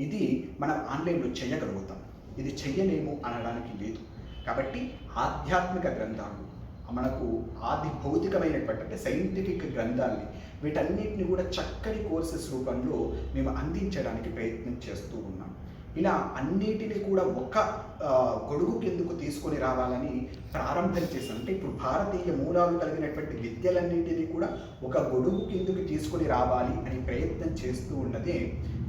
ఇది మనం ఆన్లైన్లో చేయగలుగుతాం. ఇది చెయ్యలేము అనడానికి లేదు. కాబట్టి ఆధ్యాత్మిక గ్రంథాలు, మనకు ఆది భౌతికమైనటువంటి అంటే సైంటిఫిక్ గ్రంథాలని, వీటన్నిటిని కూడా చక్కని కోర్సెస్ రూపంలో మేము అందించడానికి ప్రయత్నం చేస్తూ ఉన్నాం. ఇలా అన్నిటిని కూడా ఒక్క గొడుగు కిందకు తీసుకొని రావాలని ప్రారంభం చేశాను. అంటే ఇప్పుడు భారతీయ మూలాలు కలిగినటువంటి విద్యలన్నింటినీ కూడా ఒక గొడుగు కిందకు తీసుకొని రావాలి అని ప్రయత్నం చేస్తూ ఉన్నదే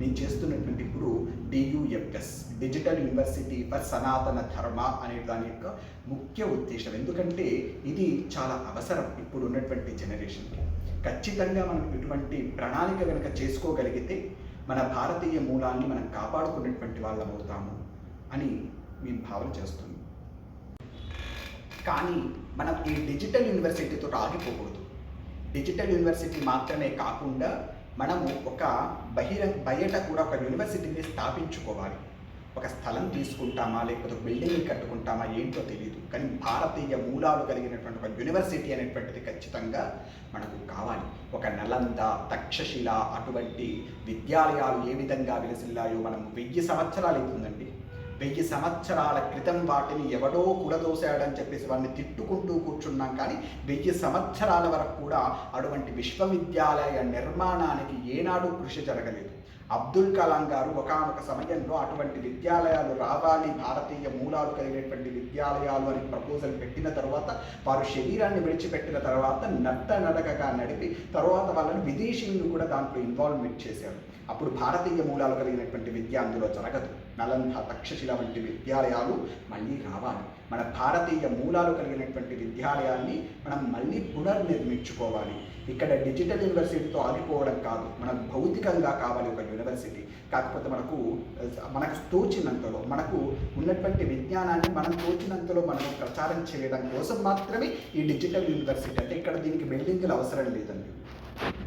నేను చేస్తున్నటువంటి ఇప్పుడు DUFS, డిజిటల్ యూనివర్సిటీ ఫర్ సనాతన ధర్మ అనే దాని యొక్క ముఖ్య ఉద్దేశం. ఎందుకంటే ఇది చాలా అవసరం ఇప్పుడు ఉన్నటువంటి జనరేషన్కి. ఖచ్చితంగా మనం ఇటువంటి ప్రణాళిక కనుక చేసుకోగలిగితే మన భారతీయ మూలాన్ని మనం కాపాడుకున్నటువంటి వాళ్ళం అవుతాము అని మేము భావన చేస్తున్నాం. కానీ మనం ఈ డిజిటల్ యూనివర్సిటీతో ఆగిపోకూడదు. డిజిటల్ యూనివర్సిటీ మాత్రమే కాకుండా మనము ఒక బయట కూడా ఒక యూనివర్సిటీని స్థాపించుకోవాలి. ఒక స్థలం తీసుకుంటామా లేకపోతే ఒక బిల్డింగ్ కట్టుకుంటామా ఏంటో తెలియదు, కానీ భారతీయ మూలాలు కలిగినటువంటి ఒక యూనివర్సిటీ అనేటువంటిది ఖచ్చితంగా మనకు కావాలి. ఒక నలంద, తక్షశిల అటువంటి విద్యాలయాలు ఏ విధంగా విలసిల్లాయో మనం 1000 సంవత్సరాలు అవుతుందండి. 1000 సంవత్సరాల క్రితం వాటిని ఎవడో కూడదోశాడని చెప్పేసి వాడిని తిట్టుకుంటూ కూర్చున్నాం. కానీ 1000 సంవత్సరాల వరకు కూడా అటువంటి విశ్వవిద్యాలయ నిర్మాణానికి ఏనాడు కృషి జరగలేదు. అబ్దుల్ కలాం గారు ఒకానొక సమయంలో అటువంటి విద్యాలయాలు రావాలి, భారతీయ మూలాలు కలిగినటువంటి విద్యాలయాలు అని ప్రపోజల్ పెట్టిన తర్వాత వారు శరీరాన్ని విడిచిపెట్టిన తర్వాత నడకగా నడిపి తర్వాత వాళ్ళని విదేశీయులు కూడా దాంట్లో ఇన్వాల్వ్మెంట్ చేశారు. అప్పుడు భారతీయ మూలాలు కలిగినటువంటి విద్య అందులో జరగదు. నలంద, తక్షశిల వంటి విద్యాలయాలు మళ్ళీ రావాలి. మన భారతీయ మూలాలు కలిగినటువంటి విద్యాలయాన్ని మనం మళ్ళీ పునర్నిర్మించుకోవాలి. ఇక్కడ డిజిటల్ యూనివర్సిటీతో ఆగిపోవడం కాదు, మనకు భౌతికంగా కావాలి ఒక యూనివర్సిటీ. కాకపోతే మనకు తోచినంతలో, మనకు ఉన్నటువంటి విజ్ఞానాన్ని మనం తోచినంతలో మనం ప్రచారం చేయడం కోసం మాత్రమే ఈ డిజిటల్ యూనివర్సిటీ. అంటే ఇక్కడ దీనికి బిల్డింగ్లు అవసరం లేదండి.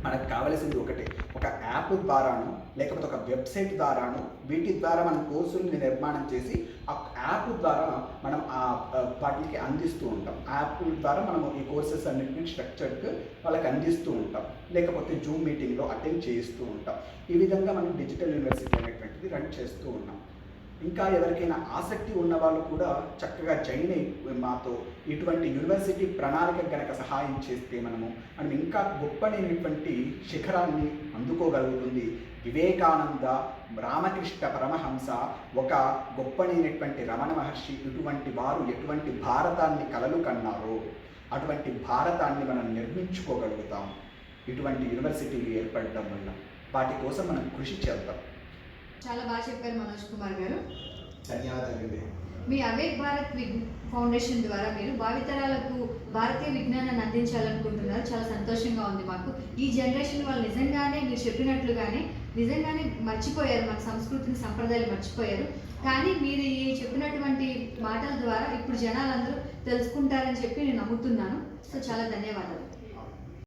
మనకు కావలసింది ఒకటే, ఒక యాప్ ద్వారాను లేకపోతే ఒక వెబ్సైట్ ద్వారాను వీటి ద్వారా మనం కోర్సుల్ని నిర్మాణం చేసి ఆ యాప్ ద్వారా మనం వాటికి అందిస్తూ ఉంటాం. యాప్ ద్వారా మనం ఈ కోర్సెస్ అన్నింటినీ స్ట్రక్చర్డ్ వాళ్ళకి అందిస్తూ ఉంటాం, లేకపోతే జూమ్ మీటింగ్లో అటెండ్ చేస్తూ ఉంటాం. ఈ విధంగా మనం డిజిటల్ యూనివర్సిటీ అనేటువంటిది రన్ చేస్తూ ఉన్నాం. ఇంకా ఎవరికైనా ఆసక్తి ఉన్న వాళ్ళు కూడా చక్కగా జాయిన్ అయి మాతో ఇటువంటి యూనివర్సిటీ ప్రణాళిక గనక సహాయం చేస్తే మనం ఇంకా గొప్పనైనటువంటి శిఖరాన్ని అందుకోగలుగుతుంది. వివేకానంద, రామకృష్ణ పరమహంస, ఒక గొప్పనైనటువంటి రమణ మహర్షి, ఇటువంటి వారు ఎటువంటి భారతాన్ని కలలు కన్నారో అటువంటి భారతాన్ని మనం నిర్మించుకోగలుగుతాం ఇటువంటి యూనివర్సిటీలు ఏర్పడడం వల్ల. వాటి కోసం మనం కృషి చేద్దాం. చాలా బాగా చెప్పారు మనోజ్ కుమార్ గారు. ధన్యవాదాలు. మీ అవేక్ భారత్ ఫౌండేషన్ ద్వారా మీరు భావితరాలకు భారతీయ విజ్ఞానాన్ని అందించాలనుకుంటున్నారు. చాలా సంతోషంగా ఉంది మాకు. ఈ జనరేషన్ వాళ్ళు నిజంగానే మీరు చెప్పినట్లుగానే నిజంగానే మర్చిపోయారు, మన సంస్కృతిని, సంప్రదాయాలు మర్చిపోయారు. కానీ మీరు ఈ చెప్పినటువంటి మాటల ద్వారా ఇప్పుడు జనాలందరూ తెలుసుకుంటారని చెప్పి నేను నమ్ముతున్నాను. సో చాలా ధన్యవాదాలు.